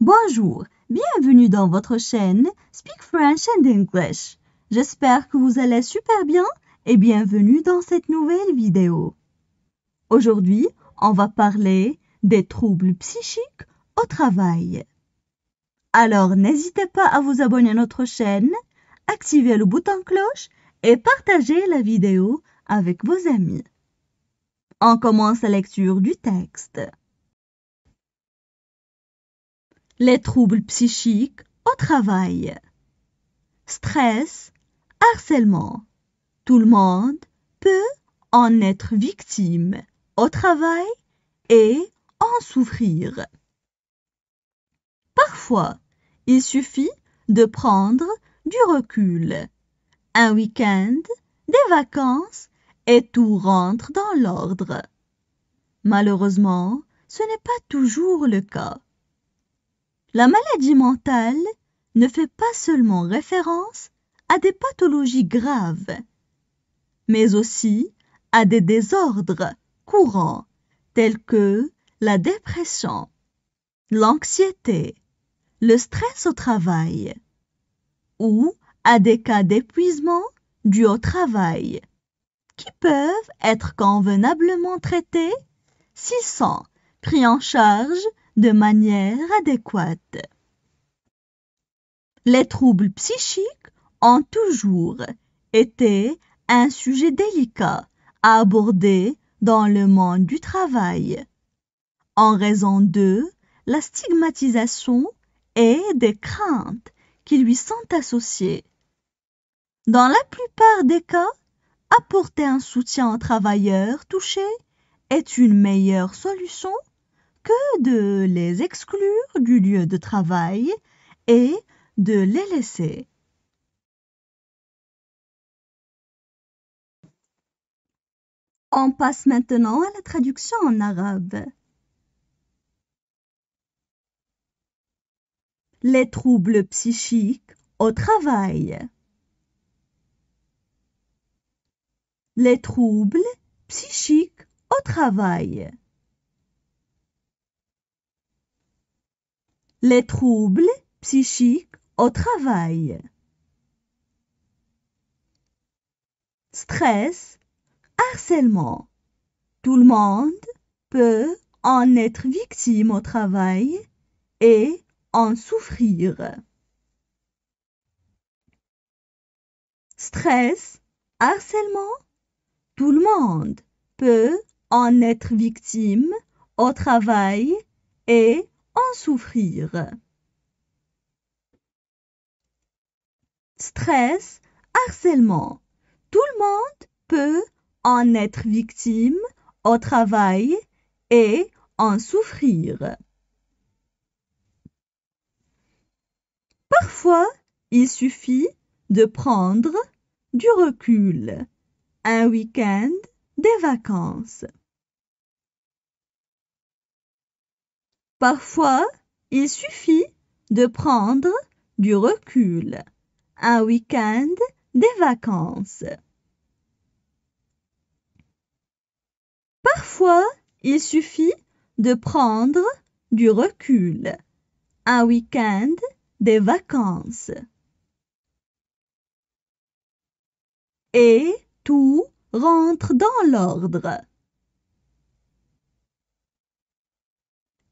Bonjour, bienvenue dans votre chaîne Speak French and English. J'espère que vous allez super bien et bienvenue dans cette nouvelle vidéo. Aujourd'hui, on va parler des troubles psychiques au travail. Alors, n'hésitez pas à vous abonner à notre chaîne, activer le bouton cloche et partager la vidéo avec vos amis. On commence la lecture du texte. Les troubles psychiques au travail. Stress, harcèlement. Tout le monde peut en être victime au travail et en souffrir. Parfois, il suffit de prendre du recul. Un week-end, des vacances et tout rentre dans l'ordre. Malheureusement, ce n'est pas toujours le cas. La maladie mentale ne fait pas seulement référence à des pathologies graves, mais aussi à des désordres courants tels que la dépression, l'anxiété, le stress au travail ou à des cas d'épuisement dû au travail qui peuvent être convenablement traités s'ils sont pris en charge de manière adéquate. Les troubles psychiques ont toujours été un sujet délicat à aborder dans le monde du travail, en raison de la stigmatisation et des craintes qui lui sont associées. Dans la plupart des cas, apporter un soutien aux travailleurs touchés est une meilleure solution que de les exclure du lieu de travail et de les laisser. On passe maintenant à la traduction en arabe. Les troubles psychiques au travail. Les troubles psychiques au travail. Les troubles psychiques au travail. Stress, harcèlement. Tout le monde peut en être victime au travail et en souffrir. Stress, harcèlement. Tout le monde peut en être victime au travail et en souffrir. Stress, harcèlement. Tout le monde peut en être victime au travail et en souffrir. Parfois, il suffit de prendre du recul. Un week-end, des vacances. Parfois, il suffit de prendre du recul. Un week-end, des vacances. Parfois, il suffit de prendre du recul. Un week-end, des vacances. Et tout rentre dans l'ordre.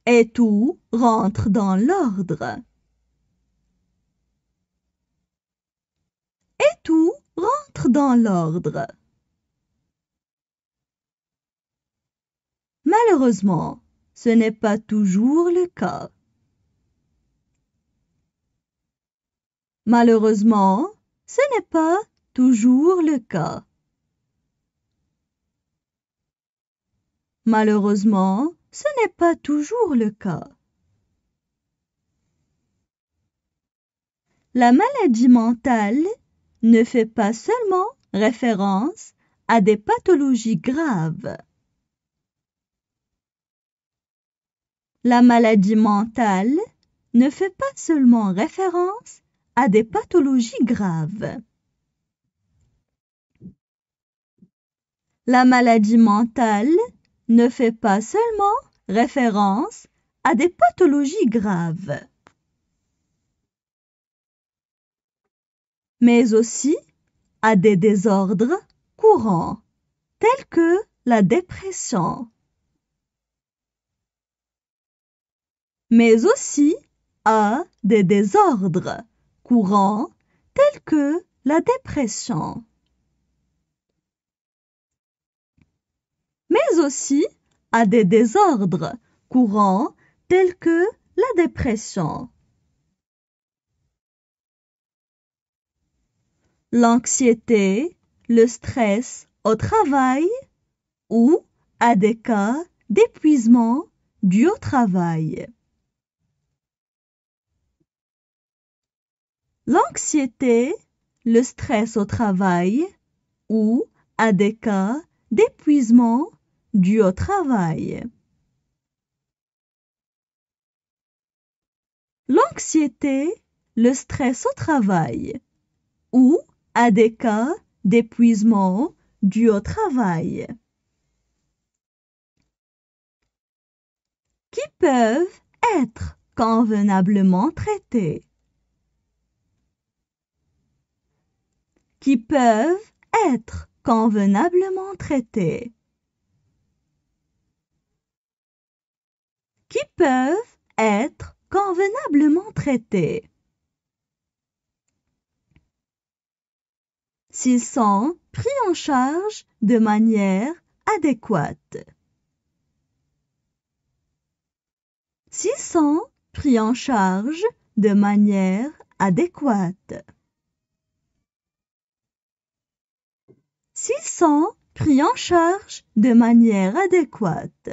Et tout rentre dans l'ordre. Et tout rentre dans l'ordre. Malheureusement, ce n'est pas toujours le cas. Malheureusement, ce n'est pas toujours le cas. Malheureusement, ce n'est pas toujours le cas. La maladie mentale ne fait pas seulement référence à des pathologies graves. La maladie mentale ne fait pas seulement référence à des pathologies graves. La maladie mentale ne fait pas seulement référence à des pathologies graves. mais aussi à des désordres courants, tels que la dépression, mais aussi à des désordres courants tels que la dépression, mais aussi à des désordres courants tels que la dépression. L'anxiété, le stress au travail ou à des cas d'épuisement dû au travail. L'anxiété, le stress au travail ou à des cas d'épuisement dû au travail. L'anxiété, le stress au travail ou à des cas d'épuisement dû au travail. Qui peuvent être convenablement traités. Qui peuvent être convenablement traités. Qui peuvent être convenablement traités. S'ils sont pris en charge de manière adéquate. S'ils sont pris en charge de manière adéquate. S'ils sont pris en charge de manière adéquate.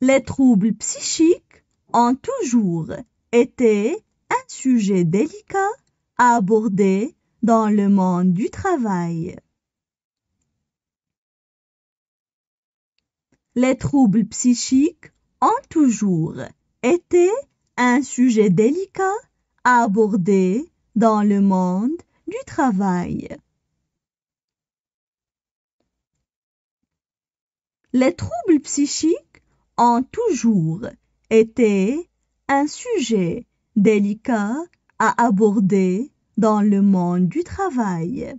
Les troubles psychiques ont toujours été un sujet délicat à aborder dans le monde du travail. Les troubles psychiques ont toujours été un sujet délicat à aborder dans le monde du travail. Les troubles psychiques ont toujours été un sujet délicat à aborder dans le monde du travail.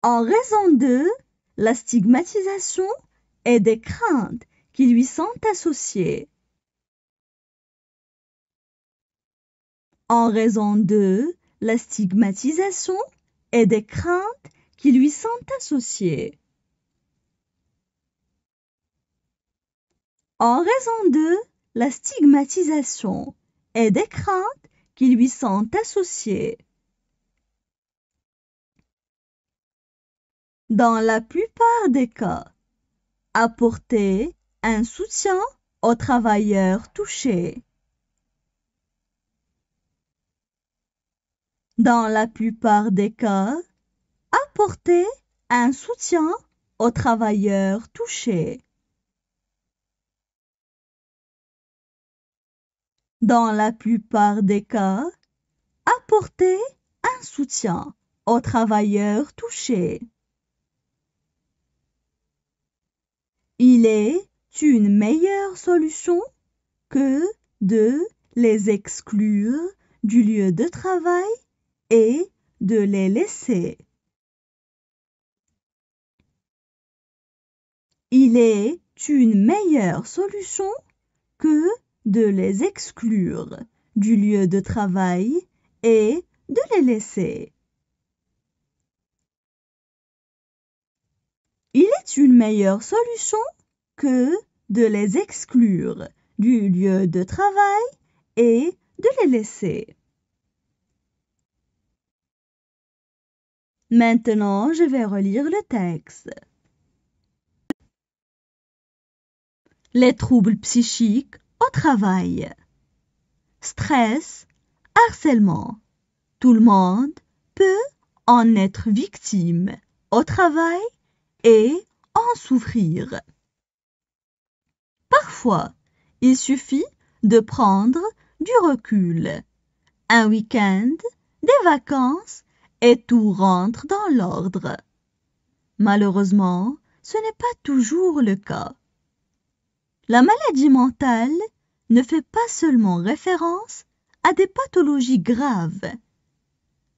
En raison de la stigmatisation et des craintes qui lui sont associées. En raison de la stigmatisation et des craintes qui lui sont associées. En raison de la stigmatisation et des craintes qui lui sont associées. Dans la plupart des cas, apporter un soutien aux travailleurs touchés. Dans la plupart des cas, apporter un soutien aux travailleurs touchés. Dans la plupart des cas, apporter un soutien aux travailleurs touchés. Il est une meilleure solution que de les exclure du lieu de travail et de les laisser. Il est une meilleure solution que de les exclure du lieu de travail et de les laisser. Il est une meilleure solution que de les exclure du lieu de travail et de les laisser. Maintenant, je vais relire le texte. Les troubles psychiques au travail. Stress, harcèlement. Tout le monde peut en être victime au travail et en souffrir. Parfois, il suffit de prendre du recul. Un week-end, des vacances et tout rentre dans l'ordre. Malheureusement, ce n'est pas toujours le cas. La maladie mentale ne fait pas seulement référence à des pathologies graves,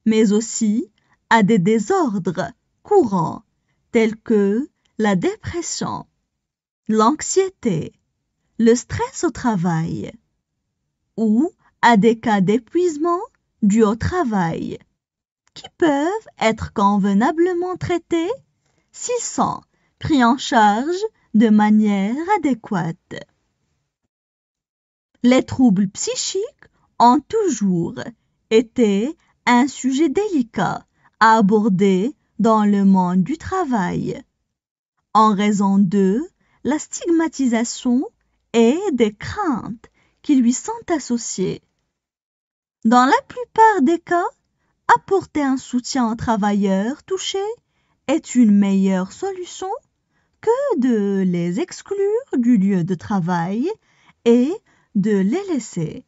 mais aussi à des désordres courants tels que la dépression, l'anxiété, le stress au travail ou à des cas d'épuisement dû au travail qui peuvent être convenablement traités s'ils sont pris en charge de manière adéquate. Les troubles psychiques ont toujours été un sujet délicat à aborder dans le monde du travail, en raison de la stigmatisation et des craintes qui lui sont associées. Dans la plupart des cas, apporter un soutien aux travailleurs touchés est une meilleure solution que de les exclure du lieu de travail et de les laisser